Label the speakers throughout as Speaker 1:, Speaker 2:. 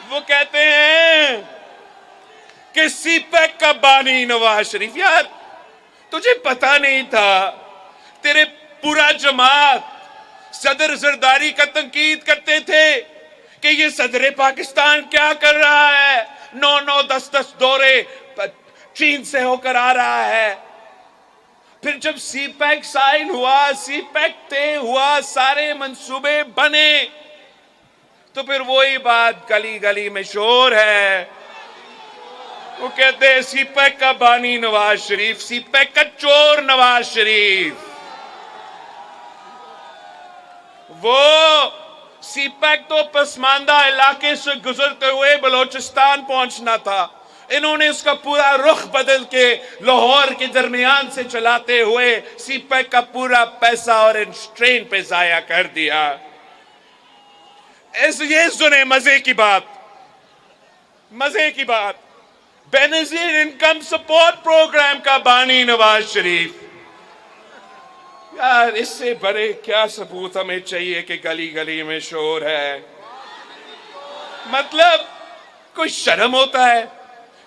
Speaker 1: वो कहते हैं कि सीपैक का बानी नवाज शरीफ। यार तुझे पता नहीं था? तेरे पूरा जमात सदर जरदारी का तंकीद करते थे कि ये सदर पाकिस्तान क्या कर रहा है, 9-9 10-10 दौरे चीन से होकर आ रहा है। फिर जब सीपैक साइन हुआ, सीपैक तय हुआ, सारे मंसूबे बने, तो फिर वही बात गली गली में शोर है। वो कहते हैं सीपैक का बानी नवाज शरीफ, सीपैक का चोर नवाज शरीफ। वो सीपैक तो पसमानदा इलाके से गुजरते हुए बलोचिस्तान पहुंचना था, इन्होंने उसका पूरा रुख बदल के लाहौर के दरमियान से चलाते हुए सीपैक का पूरा पैसा और ट्रेन पे जाया कर दिया। ये सुने मजे की बात, मजे की बात, बेनजीर इनकम सपोर्ट प्रोग्राम का बानी नवाज शरीफ। यार इससे बड़े क्या सबूत हमें चाहिए कि गली गली में शोर है? मतलब कोई शर्म होता है?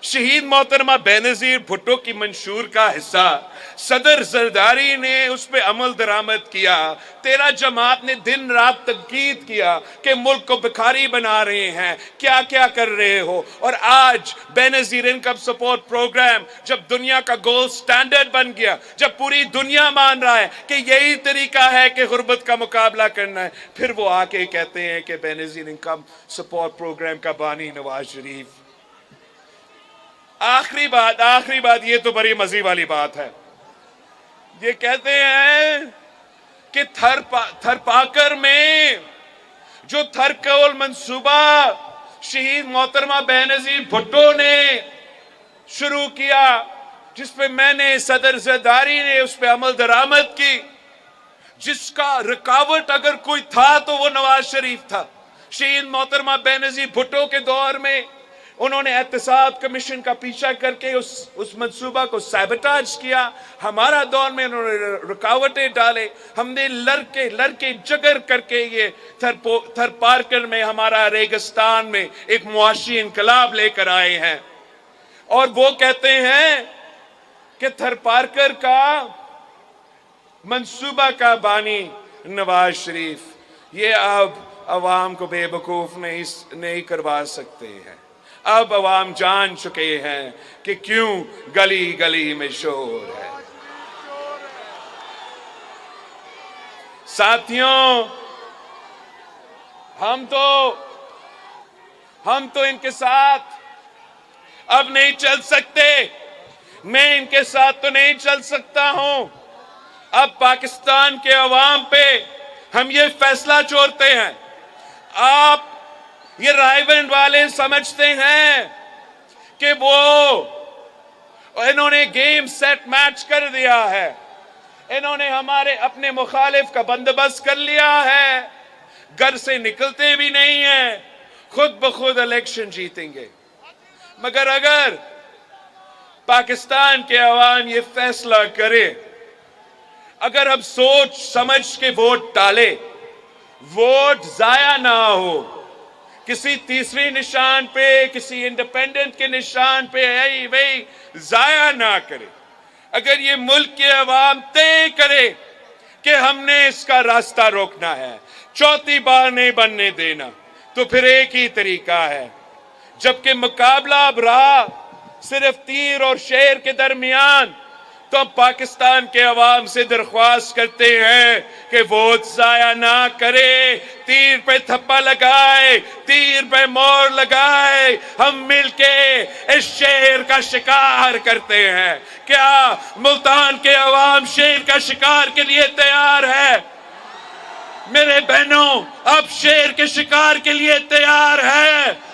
Speaker 1: शहीद मोहतरमा बेनजीर भुट्टो की मंशूर का हिस्सा सदर जरदारी ने उस पर अमल दरामद किया। तेरा जमात ने दिन रात तनकीद किया कि मुल्क को भिखारी बना रहे हैं, क्या क्या कर रहे हो। और आज बेनजीर इनकम सपोर्ट प्रोग्राम जब दुनिया का गोल्ड स्टैंडर्ड बन गया, जब पूरी दुनिया मान रहा है कि यही तरीका है कि गुर्बत का मुकाबला करना है, फिर वो आके कहते हैं कि बेनजीर इनकम सपोर्ट प्रोग्राम का बानी नवाज शरीफ। आखिरी बात, ये तो बड़ी मजे वाली बात है। ये कहते हैं कि थरपाकर में जो थरकोल मंसूबा शहीद मोहतरमा बेनजीर भुट्टो ने शुरू किया, जिसपे मैंने सदर जरदारी ने उस पर अमल दरामद की, जिसका रुकावट अगर कोई था तो वो नवाज शरीफ था। शहीद मोहतरमा बेनजीर भुट्टो के दौर में उन्होंने एहतसाब कमीशन का पीछा करके उस मंसूबा को सैबोटाज किया। हमारा दौर में उन्होंने रुकावटें डाले, हमने लड़के जगर करके ये थरपारकर में, हमारा रेगिस्तान में एक मुआशी इनकलाब लेकर आए हैं। और वो कहते हैं कि थरपारकर का मंसूबा का बानी नवाज शरीफ। ये अब अवाम को बेवकूफ नहीं करवा सकते हैं। अब अवाम जान चुके हैं कि क्यों गली गली में शोर है। साथियों, हम तो इनके साथ अब नहीं चल सकते। मैं इनके साथ तो नहीं चल सकता हूं। अब पाकिस्तान के अवाम पे हम ये फैसला छोड़ते हैं। आप ये रायबंद वाले समझते हैं कि इन्होंने गेम सेट मैच कर दिया है, इन्होंने हमारे अपने मुखालिफ का बंदोबस्त कर लिया है, घर से निकलते भी नहीं है, खुद ब खुद इलेक्शन जीतेंगे। मगर अगर पाकिस्तान के अवाम ये फैसला करे, अगर हम सोच समझ के वोट डाले, वोट जाया ना हो, किसी तीसरी निशान पे, किसी इंडिपेंडेंट के निशान पे वही जाया ना करे, अगर ये मुल्क के अवाम तय करे कि हमने इसका रास्ता रोकना है, चौथी बार नहीं बनने देना, तो फिर एक ही तरीका है। जबकि मुकाबला अब रहा सिर्फ तीर और शेर के दरमियान, तो हम पाकिस्तान के अवाम से दरख्वास्त करते हैं कि वोट जाया ना करे, तीर पे थप्पा लगाए, तीर पे मोर लगाए, हम मिलके इस शेर का शिकार करते हैं। क्या मुल्तान के अवाम शेर का शिकार के लिए तैयार है? मेरे बहनों, अब शेर के शिकार के लिए तैयार है?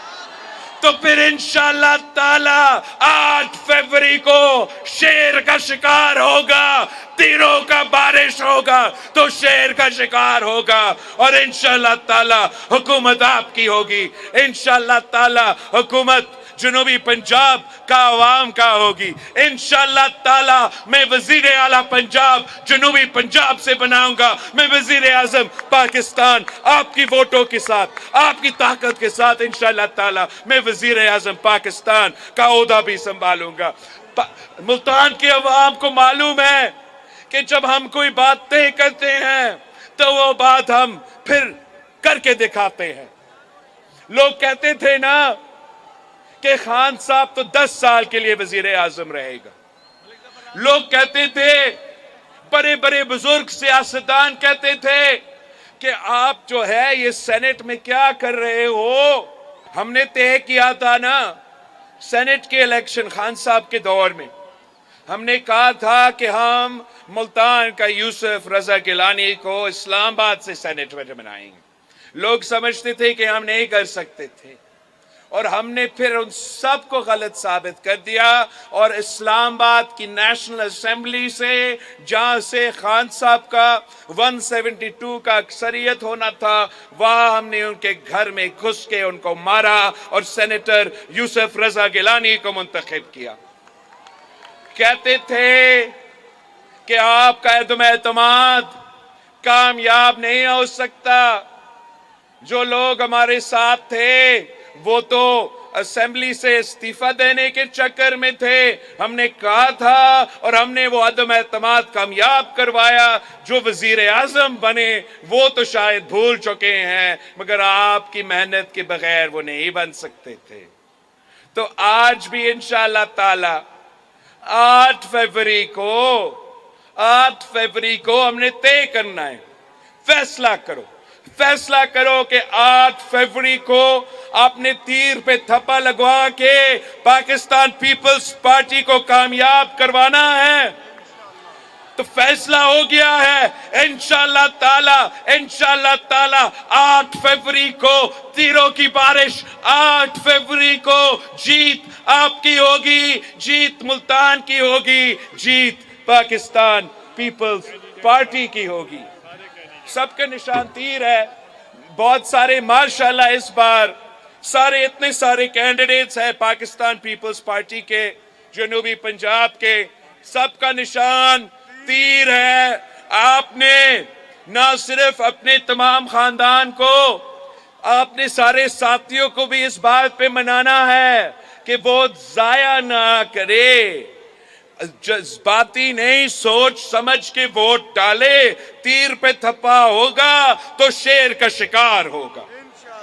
Speaker 1: तो फिर इंशाअल्लाह ताला 8 फरवरी को शेर का शिकार होगा, तीरों का बारिश होगा, तो शेर का शिकार होगा। और इंशाअल्लाह ताला हुकूमत आपकी होगी, इंशाअल्लाह ताला हुकूमत जनूबी पंजाब का अवाम का होगी। इंशाअल्लाह ताला मैं वजीर आला पंजाब जनूबी पंजाब से बनाऊंगा। मैं वजीर आजम पाकिस्तान आपकी वोटों के साथ, आपकी ताकत के साथ इंशाअल्लाह ताला मैं वजीर आजम पाकिस्तान का ओहदा भी संभालूंगा। मुल्तान के अवाम को मालूम है कि जब हम कोई बात तय करते हैं तो वो बात हम फिर करके दिखाते हैं। लोग कहते थे ना कि खान साहब तो 10 साल के लिए वजीर आजम रहेगा। लोग कहते थे, बड़े बड़े बुजुर्ग सियासतदान कहते थे कि आप जो है ये सेनेट में क्या कर रहे हो। हमने तय किया था ना सेनेट के इलेक्शन खान साहब के दौर में, हमने कहा था कि हम मुल्तान का यूसुफ रजा गिलानी को इस्लामाबाद से सेनेट में बनाएंगे। लोग समझते थे कि हम नहीं कर सकते थे और हमने फिर उन सब को गलत साबित कर दिया और इस्लामाबाद की नेशनल असेंबली से, जहां से खान साहब का 172 का अक्सरियत होना था, वहां हमने उनके घर में घुस के उनको मारा और सेनेटर यूसुफ रजा गिलानी को मुंतखब किया। कहते थे कि आपका एतमाद कामयाब नहीं हो सकता। जो लोग हमारे साथ थे वो तो असेंबली से इस्तीफा देने के चक्कर में थे। हमने कहा था और हमने वो अदम एतमाद कामयाब करवाया। जो वजीर आजम बने वो तो शायद भूल चुके हैं, मगर आपकी मेहनत के बगैर वो नहीं बन सकते थे। तो आज भी इंशाअल्लाह ताला 8 फरवरी को हमने तय करना है। फैसला करो कि 8 फरवरी को आपने तीर पे थप्पा लगवा के पाकिस्तान पीपल्स पार्टी को कामयाब करवाना है। तो फैसला हो गया है इंशाअल्लाह ताला 8 फरवरी को तीरों की बारिश, 8 फरवरी को जीत आपकी होगी, जीत मुल्तान की होगी, जीत पाकिस्तान पीपल्स पार्टी की होगी। सबके निशान तीर है। बहुत सारे माशाल्लाह इस बार इतने सारे कैंडिडेट्स हैं पाकिस्तान पीपल्स पार्टी के, जनूबी पंजाब के, सबका निशान तीर है। आपने ना सिर्फ अपने तमाम खानदान को, आपने सारे साथियों को भी इस बात पे मनाना है कि वोट जाया ना करे। जज्बाती नहीं, सोच समझ के वोट डाले। तीर पे थप्पा होगा तो शेर का शिकार होगा।